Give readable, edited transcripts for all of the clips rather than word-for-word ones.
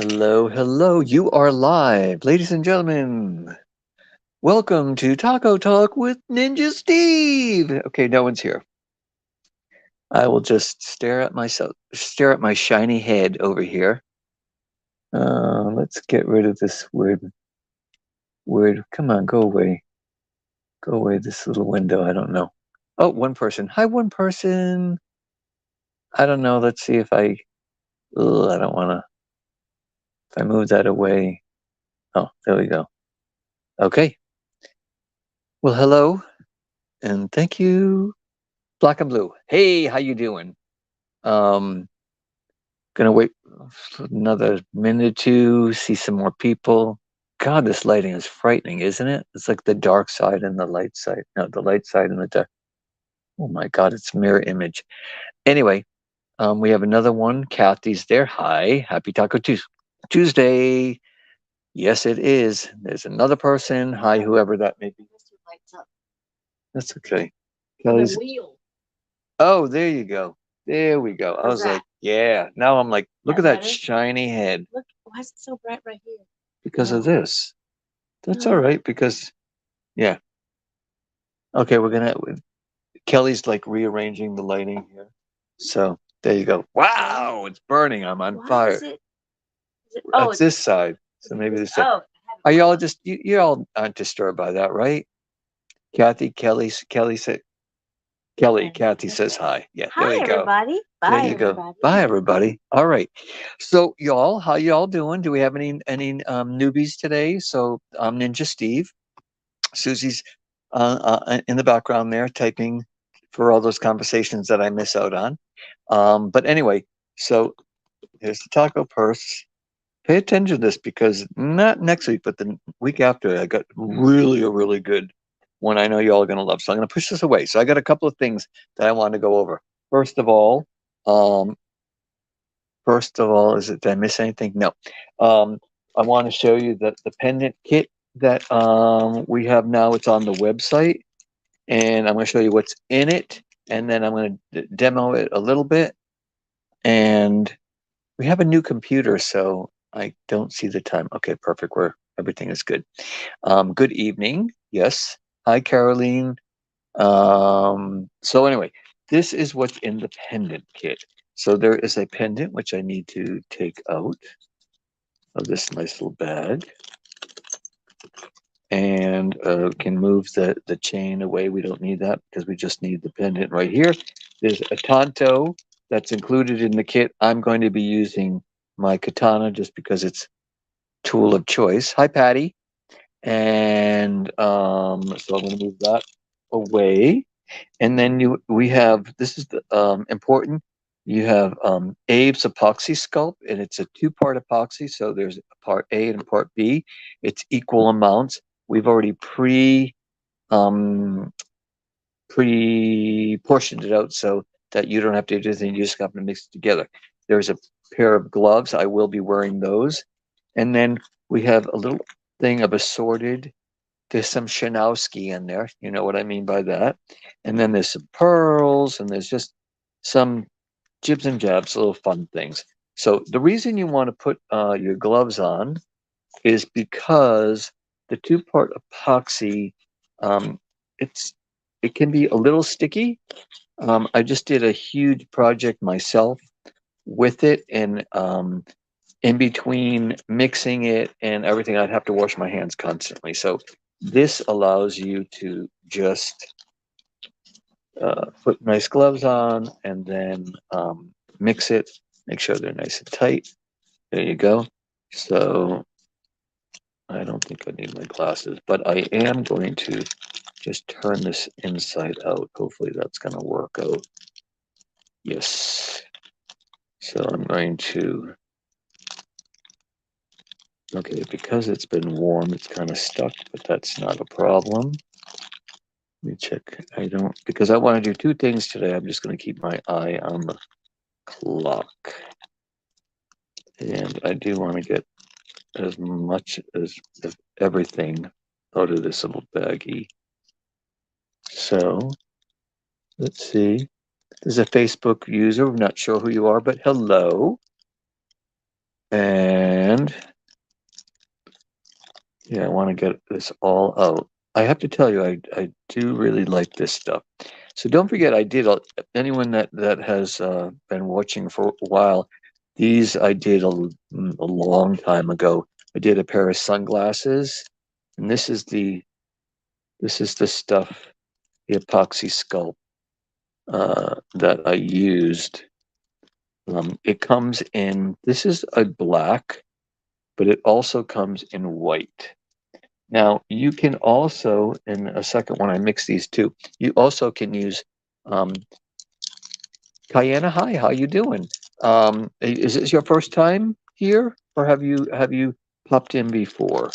Hello, hello. You are live, ladies and gentlemen. Welcome to Taco Talk with Ninja Steve. Okay, no one's here. I will just stare at my shiny head over here. Let's get rid of this word. Come on, go away. Go away, this little window. I don't know. Oh, one person. Hi, one person. I don't know. Let's see if I don't want to. If I move that away. Oh, there we go. Okay. Well, hello, and thank you. Black and blue. Hey, how you doing? Um, gonna wait for another minute or two, see some more people. God, this lighting is frightening, isn't it? It's like the dark side and the light side. No, the light side and the dark. Oh my God, it's mirror image. Anyway, we have another one. Kathy's there. Hi, happy Taco Tuesday. Yes, it is. There's another person. Hi, whoever that may be. That's okay. Kelly's. Oh, there you go. There we go. I was like, yeah. Now I'm like, look at that shiny head. Look, why is it so bright right here? Because of this. That's all right because, yeah. Okay, Kelly's like rearranging the lighting here. So there you go. Wow, it's burning. I'm on fire. That's this side. So maybe this side. Are y'all just, you all aren't disturbed by that, right? Kelly said, Kathy says hi. Yeah, there you go. Everybody. There you go. Bye, everybody. All right. So, y'all, how y'all doing? Do we have any newbies today? So, I'm Ninja Steve. Susie's in the background there typing for all those conversations that I miss out on. But anyway, so here's the taco purse. Pay attention to this because not next week, but the week after, I got really good one I know you all are going to love. So I'm going to push this away. So I got a couple of things that I want to go over. First of all, um, did I miss anything? No. I want to show you that the pendant kit that we have now. It's on the website, and I'm going to show you what's in it, and then I'm going to demo it a little bit. And we have a new computer, so I don't see the time. Okay, perfect. Everything is good. Good evening. Yes. Hi, Caroline. So anyway, this is what's in the pendant kit. So there is a pendant which I need to take out of this nice little bag, and can move the chain away. We don't need that because we just need the pendant right here. There's a tanto that's included in the kit. I'm going to be using my katana just because it's tool of choice. Hi, Patty. And so I'm going to move that away. And then we have, this is the important, you have Abe's epoxy sculpt, and it's a two-part epoxy. So there's part A and part B. It's equal amounts. We've already um, pre-portioned it out so that you don't have to do anything. You just have to mix it together. There's a pair of gloves. I will be wearing those. And then we have a little thing of assorted. There's some Shanowski in there. You know what I mean by that. And then there's some pearls, and there's just some jibs and jabs, little fun things. So the reason you want to put your gloves on is because the two-part epoxy, um, it's it can be a little sticky. I just did a huge project myself with it, and in between mixing it and everything, I'd have to wash my hands constantly. So this allows you to just put nice gloves on and then mix it. Make sure they're nice and tight. There you go. So I don't think I need my glasses, but I am going to just turn this inside out. Hopefully that's going to work out. Yes. So I'm going to, okay, because it's been warm, it's kind of stuck, but that's not a problem. Let me check. Because I want to do two things today. I'm just going to keep my eye on the clock. And I do want to get as much as everything out of this little baggie. So let's see. There's a Facebook user. I'm not sure who you are, but hello. And And yeah, I want to get this all out. I have to tell you, I do really like this stuff. So don't forget, anyone that has been watching for a while, these I did a long time ago. I did a pair of sunglasses, and this is the stuff, the epoxy sculpt that I used. It comes in, this is a black, but it also comes in white. Now, you can also, in a second when I mix these two, you also can use um, Diana. Hi, how you doing? Is this your first time here, or have you popped in before,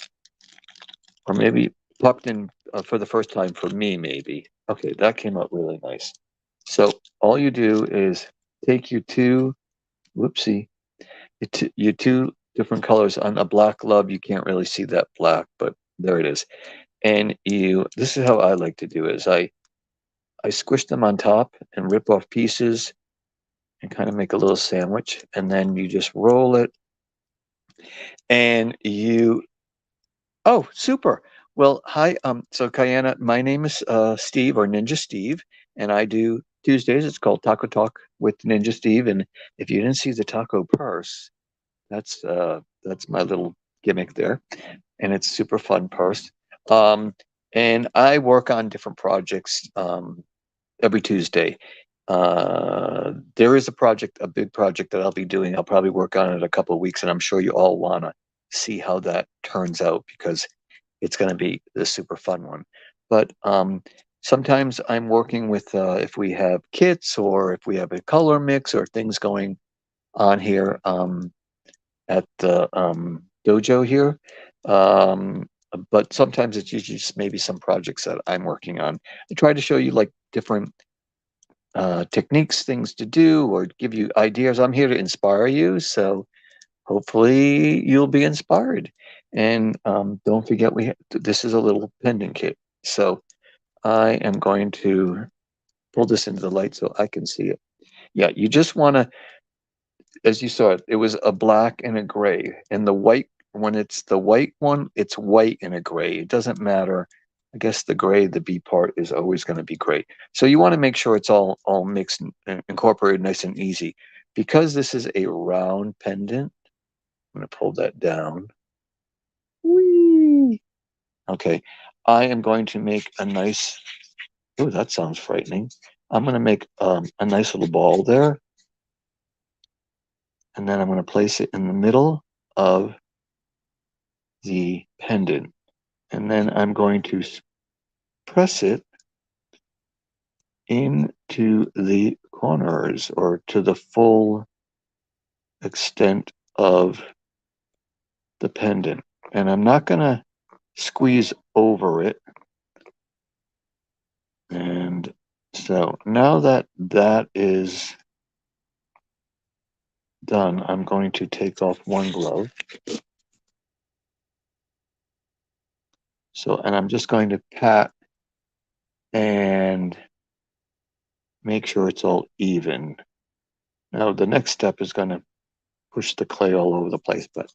or maybe popped in for the first time for me? Maybe. Okay, that came out really nice. So all you do is take your two, whoopsie, your two different colors on a black glove. You can't really see that black, but there it is. And this is how I like to do it, is I squish them on top and rip off pieces and kind of make a little sandwich, and then you just roll it, and oh, super. Well, hi, so Kayana, my name is Steve, or Ninja Steve, and I do Tuesdays. It's called Taco Talk with Ninja Steve, and if you didn't see the taco purse, that's my little gimmick there, and it's super fun purse. Um, and I work on different projects every Tuesday. There is a big project that I'll be doing. I'll probably work on it a couple of weeks, and I'm sure you all want to see how that turns out because it's going to be a super fun one. But sometimes I'm working with if we have kits or if we have a color mix or things going on here at the dojo here. But sometimes it's usually just maybe some projects that I'm working on. I try to show you like different techniques, things to do, or give you ideas. I'm here to inspire you, so hopefully you'll be inspired. And don't forget, this is a little pendant kit. So I am going to pull this into the light so I can see it. Yeah, you just want to, as you saw it, it was a black and a gray. And the white, when it's the white one, it's white and a gray. It doesn't matter. I guess the gray, the B part, is always going to be gray. So you want to make sure it's all mixed and incorporated nice and easy. Because this is a round pendant, I'm going to pull that down. Whee! Okay, I am going to make a nice, oh, that sounds frightening. I'm going to make a nice little ball there. And then I'm going to place it in the middle of the pendant. And then I'm going to press it into the corners or to the full extent of the pendant. And I'm not going to squeeze over it. And so now that that is done, I'm going to take off one glove. So, and I'm just going to pat and make sure it's all even. Now, the next step is going to push the clay all over the place, but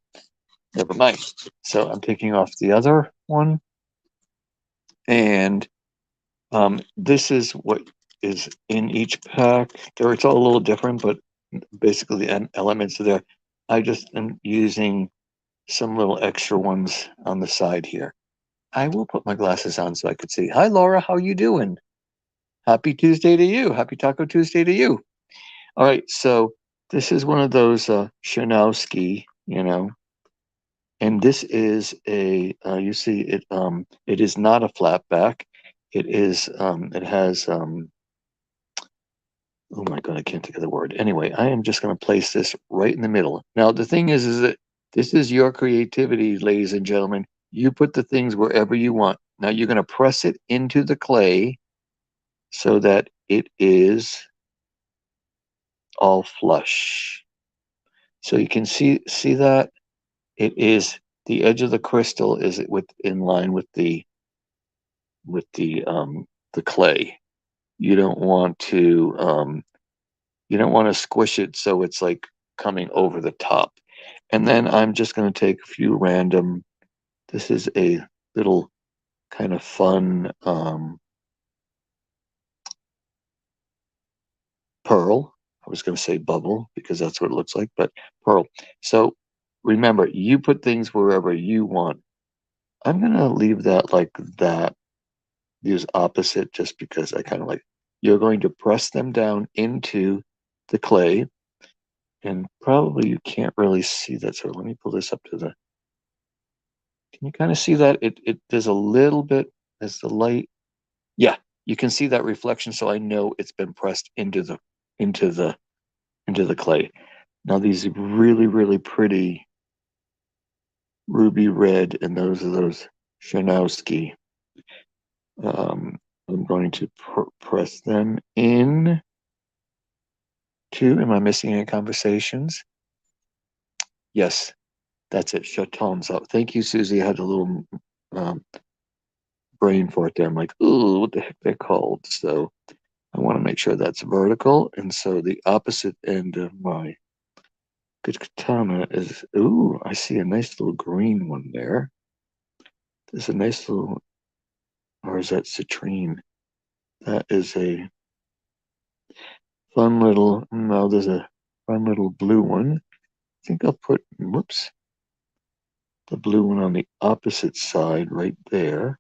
never mind. So I'm taking off the other one, and this is what is in each pack. It's all a little different, but basically the elements are there. I just am using some little extra ones on the side here. I will put my glasses on so I could see. Hi, Laura. How you doing? Happy Tuesday to you. Happy Taco Tuesday to you. All right. So this is one of those Shanowski, and this is you see it. It is not a flat back. It is. It has. Oh my God, I can't think of the word. Anyway, I am just going to place this right in the middle. Now, the thing is that this is your creativity, ladies and gentlemen. You put the things wherever you want. Now, you're going to press it into the clay so that it is all flush. So you can see that it is the edge of the crystal is in line with the clay. You don't want to squish it so it's like coming over the top. And then I'm just going to take a few random. This is a little kind of fun pearl. I was going to say bubble because that's what it looks like, but pearl. So remember, you put things wherever you want. I'm going to leave that like that. Use opposite just because I kind of like. You're going to press them down into the clay, and probably you can't really see that. So let me pull this up to the. Can you kind of see that? It there's a little bit as the light. Yeah, you can see that reflection, so I know it's been pressed into the into the clay. Now these really, really pretty ruby red, and those are those Shanowski. I'm going to press them in to. Am I missing any conversations? Yes, that's it. Shut Tom's up. Thank you, Susie. I had a little um, brain fart there. I'm like, ooh, what the heck they're called? So I want to make sure that's vertical. And so the opposite end of my good katana is, ooh, I see a nice little green one there. There's a nice little, or is that citrine? That is a fun little, no, there's a fun little blue one. I think I'll put, whoops, the blue one on the opposite side right there.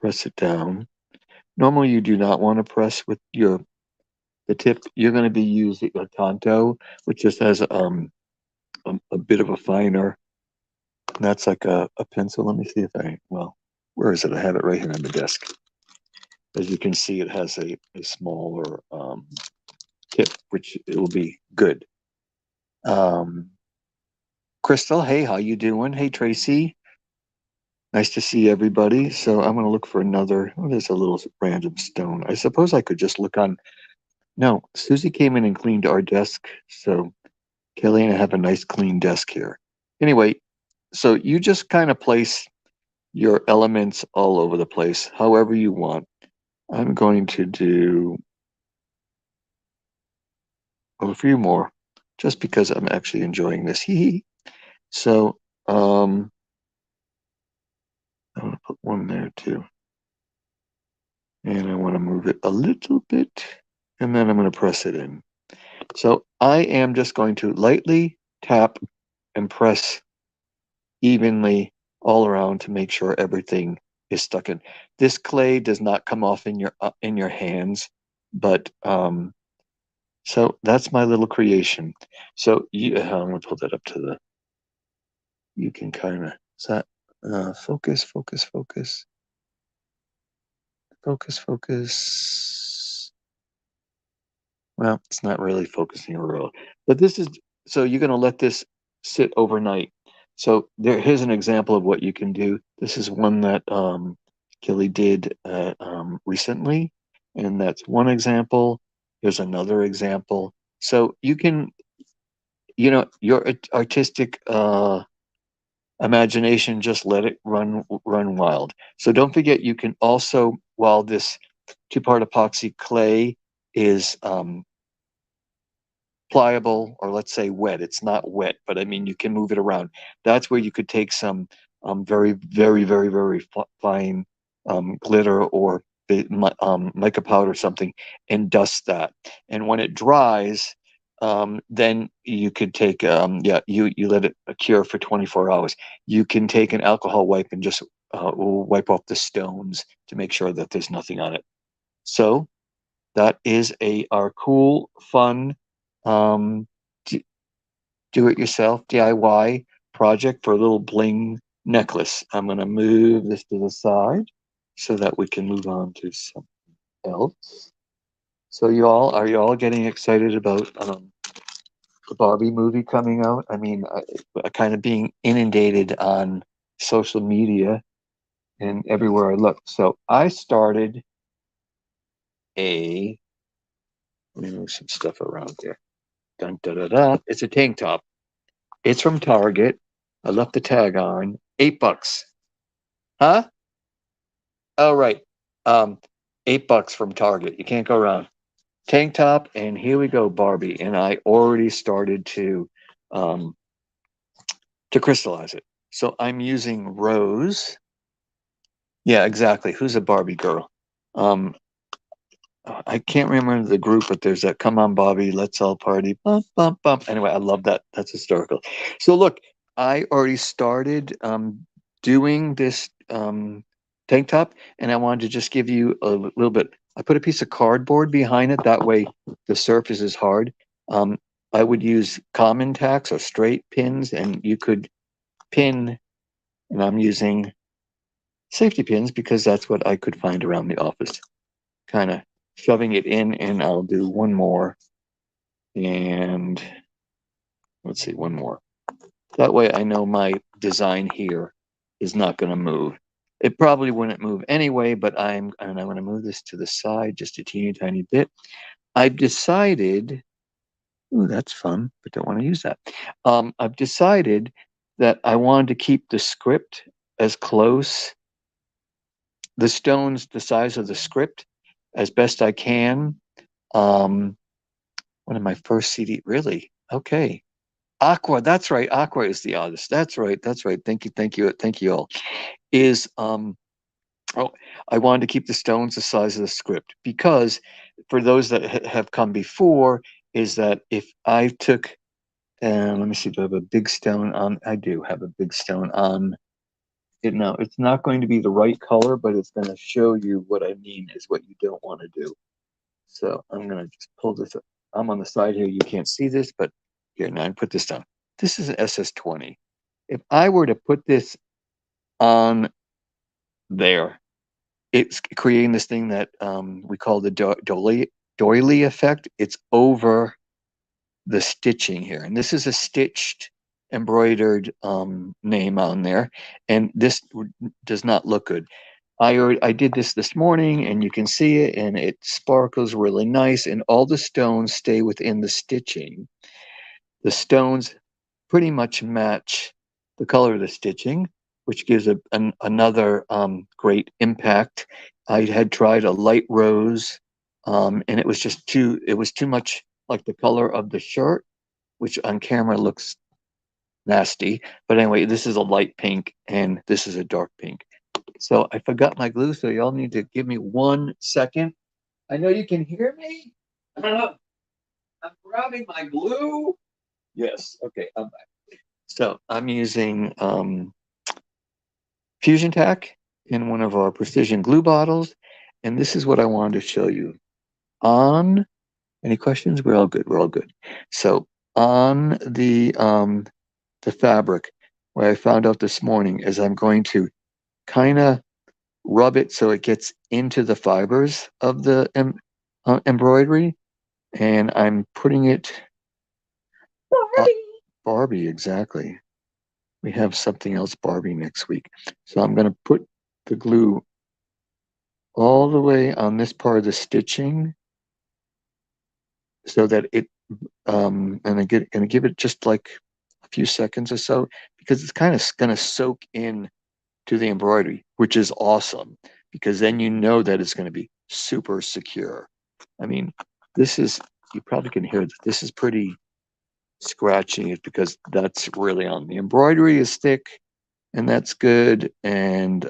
Press it down. Normally you do not want to press with the tip. You're going to be using a Tonto, which just has a bit of a finer. That's like a pencil. Let me see if well, where is it? I have it right here on the desk. As you can see, it has a smaller tip, which it will be good. Um, Crystal, hey, how you doing? Hey, Tracy, nice to see everybody. So I'm going to look for another. Oh, there's a little random stone. I suppose I could just look on. No, Susie came in and cleaned our desk, so Kelly and I have a nice clean desk here. Anyway, so you just kind of place your elements all over the place, however you want. I'm going to do a few more just because I'm actually enjoying this. So I want to put one there too. And I want to move it a little bit. And then I'm going to press it in. So I am just going to lightly tap and press evenly all around to make sure everything is stuck in. This clay does not come off in your hands, but so that's my little creation. So I'm gonna pull that up to the. You can kind of focus, focus, focus, focus, focus. Well, it's not really focusing real, but this is so you're gonna let this sit overnight. So here's an example of what you can do. This is one that Kelly did recently, and that's one example. Here's another example. So you can, your artistic imagination, just let it run wild. So don't forget, you can also, while this two-part epoxy clay is pliable, or let's say wet. It's not wet, but I mean, you can move it around. That's where you could take some very, very, very, very fine glitter or mica powder or something and dust that. And when it dries, then you could take, you let it cure for 24 hours. You can take an alcohol wipe and just wipe off the stones to make sure that there's nothing on it. So that is our cool, fun um, do-it-yourself DIY project for a little bling necklace. I'm going to move this to the side so that we can move on to something else. So are you all getting excited about the Barbie movie coming out? I mean, I kind of being inundated on social media and everywhere I look. So I started let me move some stuff around here. Dun, da, da, da. It's a tank top. It's from Target. I left the tag on. $8. Huh? Oh, right. Um, $8 from Target. You can't go wrong. Tank top, and here we go, Barbie. And I already started to to crystallize it. So I'm using rose. Yeah, exactly. Who's a Barbie girl? Um, I can't remember the group, but there's that "Come on, Bobby, let's all party." Bump, bump, bump. Anyway, I love that. That's historical. So look, I already started doing this tank top, and I wanted to just give you a little bit. I put a piece of cardboard behind it. That way, the surface is hard. Um, I would use common tacks or straight pins, and you could pin. And I'm using safety pins because that's what I could find around the office. Kind of shoving it in, and I'll do one more. And let's see, one more. That way I know my design here is not going to move. It probably wouldn't move anyway, but I'm going to move this to the side just a teeny tiny bit. I've decided, ooh, that's fun, but don't want to use that. I've decided that I wanted to keep the script as close, the stones the size of the script as best I can. Um, One of my first CD, really? Okay. Aqua, that's right. Aqua is the artist. That's right. That's right. Thank you. Thank you. Thank you all. Is oh, I wanted to keep the stones the size of the script because for those that have come before, is that if I took let me see, do I have a big stone on? I do have a big stone on it now. It's not going to be the right color, but it's going to show you what I mean is what you don't want to do. So I'm going to just pull this up. I'm on the side here. You can't see this, but here, now I put this down. This is an SS20. If I were to put this on there, it's creating this thing that we call the doily effect. It's over the stitching here. And this is a stitched, embroidered name on there. And this does not look good. I did this morning, and you can see it, and it sparkles really nice, and all the stones stay within the stitching. The stones pretty much match the color of the stitching, which gives another great impact. I had tried a light rose, and it was just it was too much like the color of the shirt, which on camera looks nasty. But anyway, this is a light pink, and this is a dark pink. So I forgot my glue, so y'all need to give me 1 second. I know you can hear me. I'm grabbing my glue. Yes, okay, I'm back. So I'm using Fusion Tack in one of our precision glue bottles, and this is what I wanted to show you. On any questions? We're all good. We're all good. So on the fabric, what I found out this morning is I'm going to kind of rub it so it gets into the fibers of the embroidery, and I'm putting it Barbie, exactly. We have something else Barbie next week. So I'm going to put the glue all the way on this part of the stitching so that it and I'm going to give it just like a few seconds or so because it's kind of going to soak in to the embroidery, which is awesome because then you know that it's going to be super secure. I mean, this is, you probably can hear this is pretty scratchy because that's really on. The embroidery is thick, and that's good. And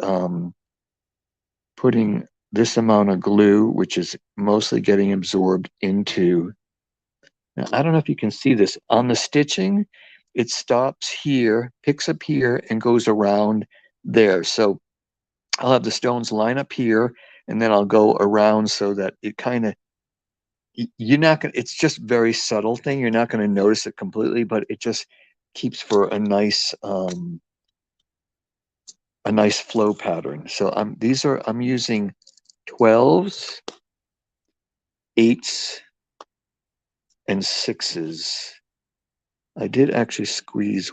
putting this amount of glue, which is mostly getting absorbed into, now, I don't know if you can see this, on the stitching, it stops here, picks up here, and goes around there. So I'll have the stones line up here, and then I'll go around so that it kind of, you're not going to, it's just very subtle thing. You're not going to notice it completely, but it just keeps for a nice flow pattern. So I'm using 12s, 8s, and 6s. I did actually squeeze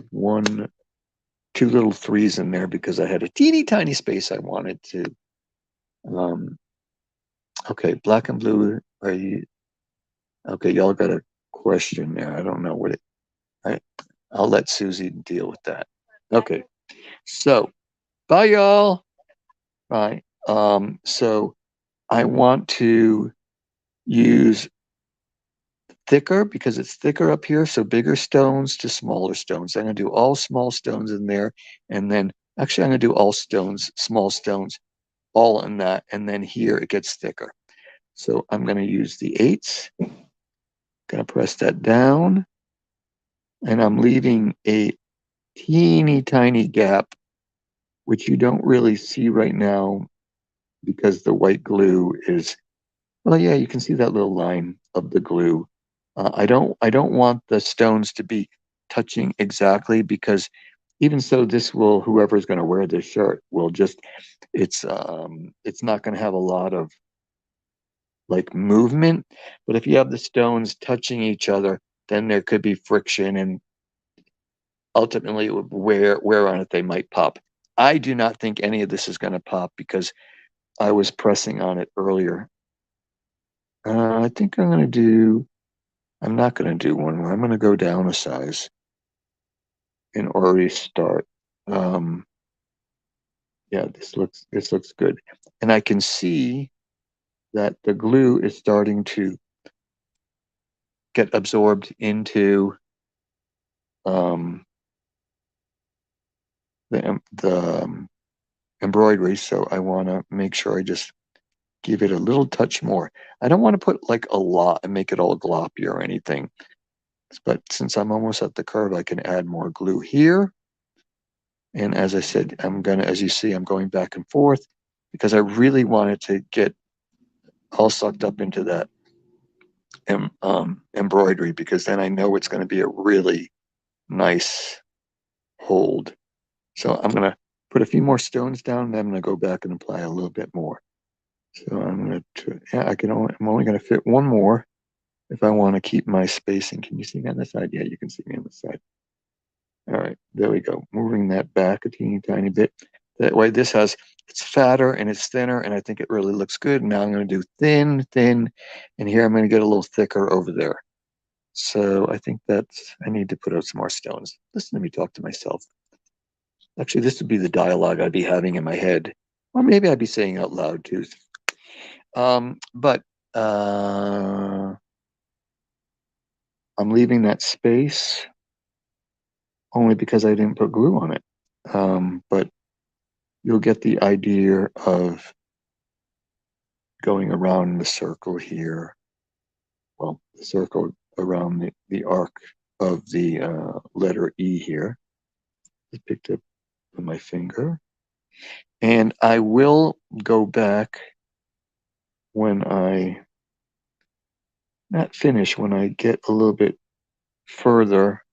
two little 3s in there because I had a teeny tiny space I wanted to. Okay, black and blue. Are you okay? Y'all got a question there. I don't know what it. I'll let Susie deal with that. Okay, so bye, y'all. Bye. So I want to use thicker because it's thicker up here. So bigger stones to smaller stones. I'm going to do all small stones in there. And then actually, I'm going to do all stones, small stones, all in that. And then here it gets thicker. So I'm going to use the 8s. Going to press that down. And I'm leaving a teeny tiny gap, which you don't really see right now because the white glue is, well, yeah, you can see that little line of the glue. I don't want the stones to be touching exactly because even so, this will, whoever's going to wear this shirt will just, it's not going to have a lot of like movement. But if you have the stones touching each other, then there could be friction and ultimately it would wear on it, they might pop. I do not think any of this is going to pop because I was pressing on it earlier. I think I'm not going to do one more. I'm going to go down a size and already start. Um, yeah, this looks good. And I can see that the glue is starting to get absorbed into um, the embroidery. So I want to make sure I just give it a little touch more. I don't want to put like a lot and make it all gloppy or anything. But since I'm almost at the curve, I can add more glue here. And as I said, as you see, I'm going back and forth because I really wanted to get all sucked up into that embroidery because then I know it's going to be a really nice hold. So I'm going to put a few more stones down and then I'm going to go back and apply a little bit more. So I'm going to, yeah, I'm only going to fit one more if I want to keep my spacing. Can you see me on this side? Yeah, you can see me on this side. All right, there we go. Moving that back a teeny tiny bit. That way it's fatter and it's thinner and I think it really looks good. Now I'm going to do thin, thin, and here I'm going to get a little thicker over there. So I think I need to put out some more stones. Listen to me talk to myself. Actually, this would be the dialogue I'd be having in my head. Or maybe I'd be saying out loud too. But I'm leaving that space only because I didn't put glue on it. But you'll get the idea of going around the circle here. Well, the circle around the arc of the letter E here. I picked up with my finger. And I will go back when not finish, when I get a little bit further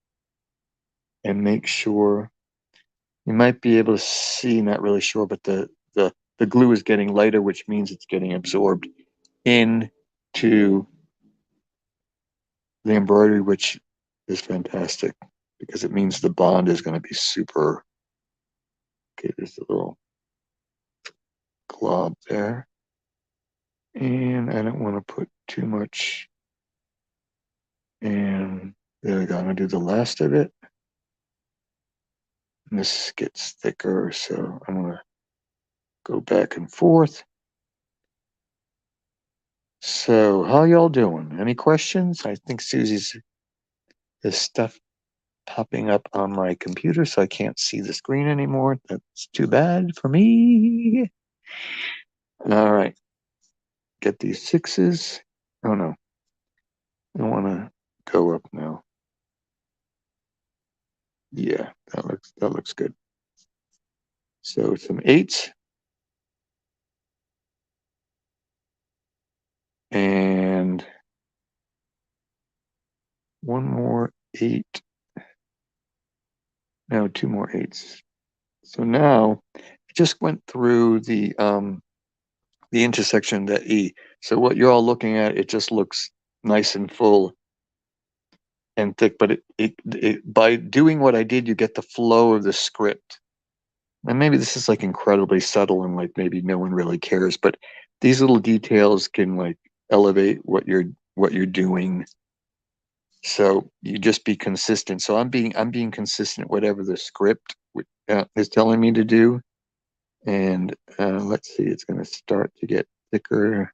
and make sure you might be able to see, not really sure, but the glue is getting lighter, which means it's getting absorbed into the embroidery, which is fantastic because it means the bond is going to be super. Okay, there's a little glob there. And I don't want to put too much. And there we go. I'm going to do the last of it. And this gets thicker, so I'm going to go back and forth. So how y'all doing? Any questions? I think Susie's there's stuff popping up on my computer, so I can't see the screen anymore. That's too bad for me. All right. Get these 6s. Oh no. I want to go up now. Yeah, that looks good. So some 8s. And one more 8. Now 2 more 8s. So now I just went through the intersection, that E. So what you're all looking at, it just looks nice and full and thick, but by doing what I did, you get the flow of the script. And maybe this is like incredibly subtle and like maybe no one really cares, but these little details can like elevate what you're doing. So you just be consistent. So I'm being consistent whatever the script is telling me to do. And let's see, it's going to start to get thicker.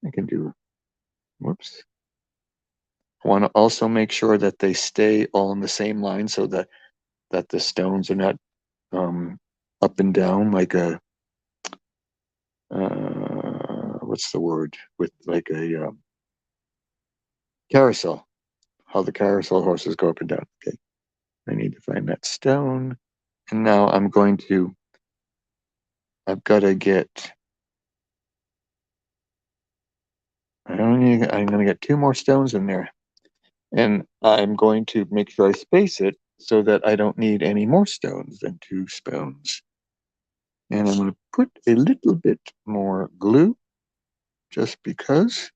I can do, whoops. I want to also make sure that they stay all in the same line so that the stones are not up and down like a what's the word, with like a carousel, how the carousel horses go up and down. Okay, I need to find that stone, and now I've got to get, I'm going to get 2 more stones in there, and I'm going to make sure I space it so that I don't need any more stones than 2 spoons. And I'm going to put a little bit more glue just because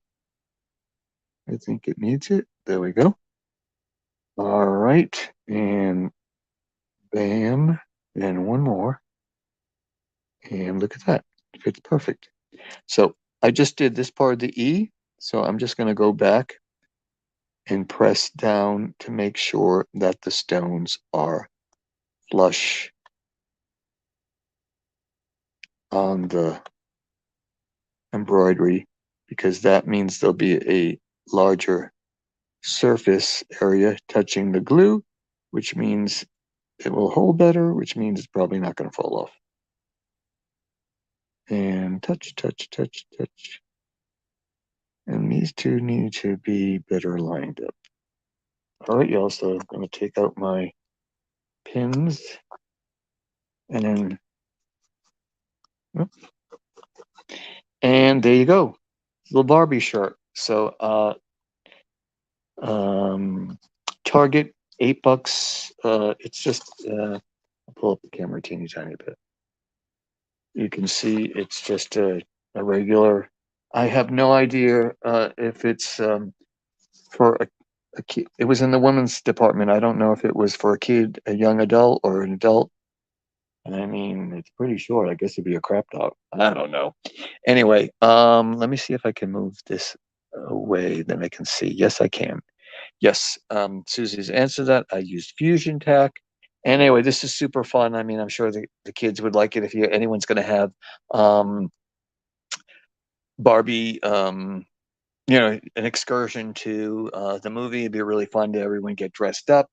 I think it needs it. There we go. All right, and bam, and 1 more, and look at that, it fits perfect. So I just did this part of the E, so I'm just going to go back and press down to make sure that the stones are flush on the embroidery, because that means there'll be a larger surface area touching the glue, which means it will hold better, which means it's probably not going to fall off. And touch, touch, touch, touch. And these 2 need to be better lined up. All right, y'all, so I'm going to take out my pins and then, and there you go, little Barbie shirt. So Target, $8. It's just I'll pull up the camera a teeny tiny bit. You can see it's just a regular. I have no idea if it's for a kid. It was in the women's department. I don't know if it was for a kid, a young adult, or an adult. And I mean, it's pretty short. I guess it'd be a crop top. I don't know. Anyway, let me see if I can move this away, then I can see. Yes, I can. Yes, Susie's answered that. I used Fusion Tack. Anyway, this is super fun. I mean, I'm sure the kids would like it if anyone's going to have Barbie, an excursion to the movie. It'd be really fun to everyone get dressed up.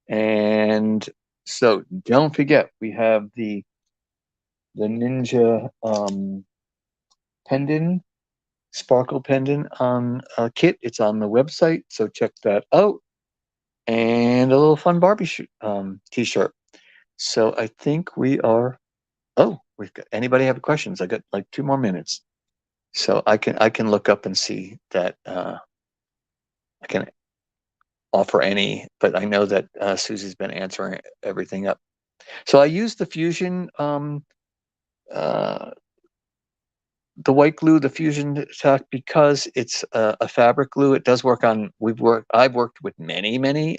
And so don't forget, we have the Ninja pendant, Sparkle Pendant on kit. It's on the website, so check that out. And a little fun Barbie t-shirt. So I think we are. Oh, we've got. Anybody have questions? I got like 2 more minutes, so I can look up and see that. I can offer any, but I know that Susie's been answering everything up. So I used the Fusion, the white glue, the Fusion Tack, because it's a fabric glue. It does work on. I've worked with many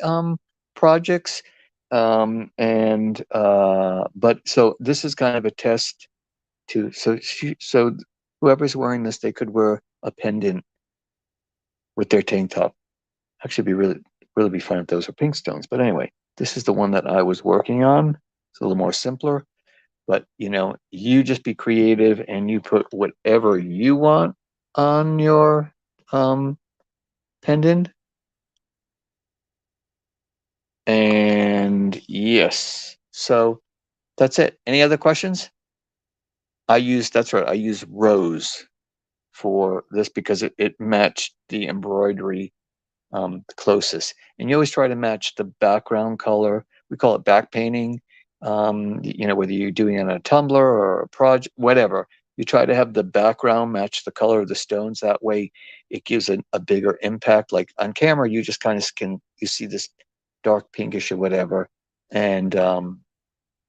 projects, and but so this is kind of a test too. So whoever's wearing this, they could wear a pendant with their tank top. Actually, be really be fun if those are pink stones. But anyway, this is the one that I was working on. It's a little more simpler, but you just be creative and you put whatever you want on your pendant. And yes, so that's it. Any other questions? That's right, I use rose for this because it matched the embroidery closest. And you always try to match the background color. We call it back painting. Whether you're doing it on a tumbler or a project, whatever, you try to have the background match the color of the stones. That way it gives a bigger impact. Like on camera, you just kind of you see this dark pinkish or whatever. And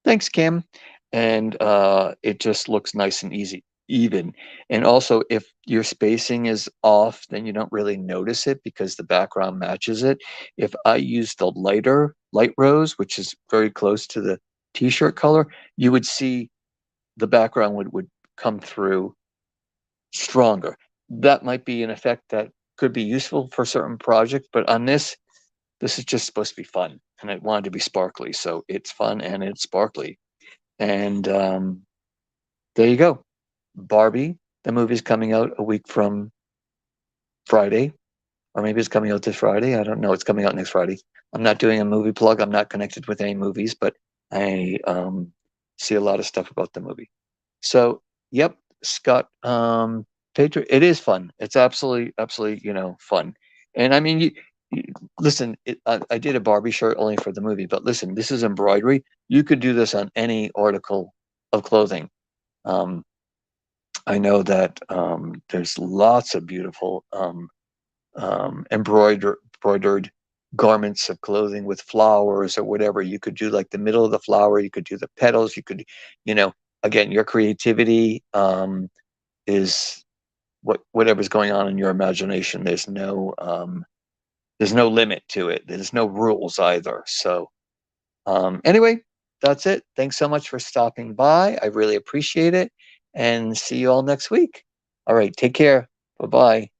thanks, Kim. And it just looks nice and easy, even. And also, if your spacing is off, then you don't really notice it because the background matches it. If I use the light rose, which is very close to the t-shirt color, you would see the background would come through stronger. That might be an effect that could be useful for certain projects, but on this is just supposed to be fun, and I wanted to be sparkly, so it's fun and it's sparkly. And there you go. Barbie, the movie's coming out a week from Friday, or maybe it's coming out this Friday. I don't know. It's coming out next Friday. I'm not doing a movie plug. I'm not connected with any movies, but I see a lot of stuff about the movie. So, yep, Scott, Patriot. It is fun. It's absolutely, absolutely, fun. And I mean, you listen. I did a Barbie shirt only for the movie, but listen, this is embroidery. You could do this on any article of clothing. Um, I know that there's lots of beautiful embroidered garments of clothing with flowers or whatever. You could do like the middle of the flower. You could do the petals. You could, you know, again, your creativity is whatever's going on in your imagination. There's no limit to it. There's no rules either. So anyway, that's it. Thanks so much for stopping by. I really appreciate it, and see you all next week. All right, take care. Bye bye.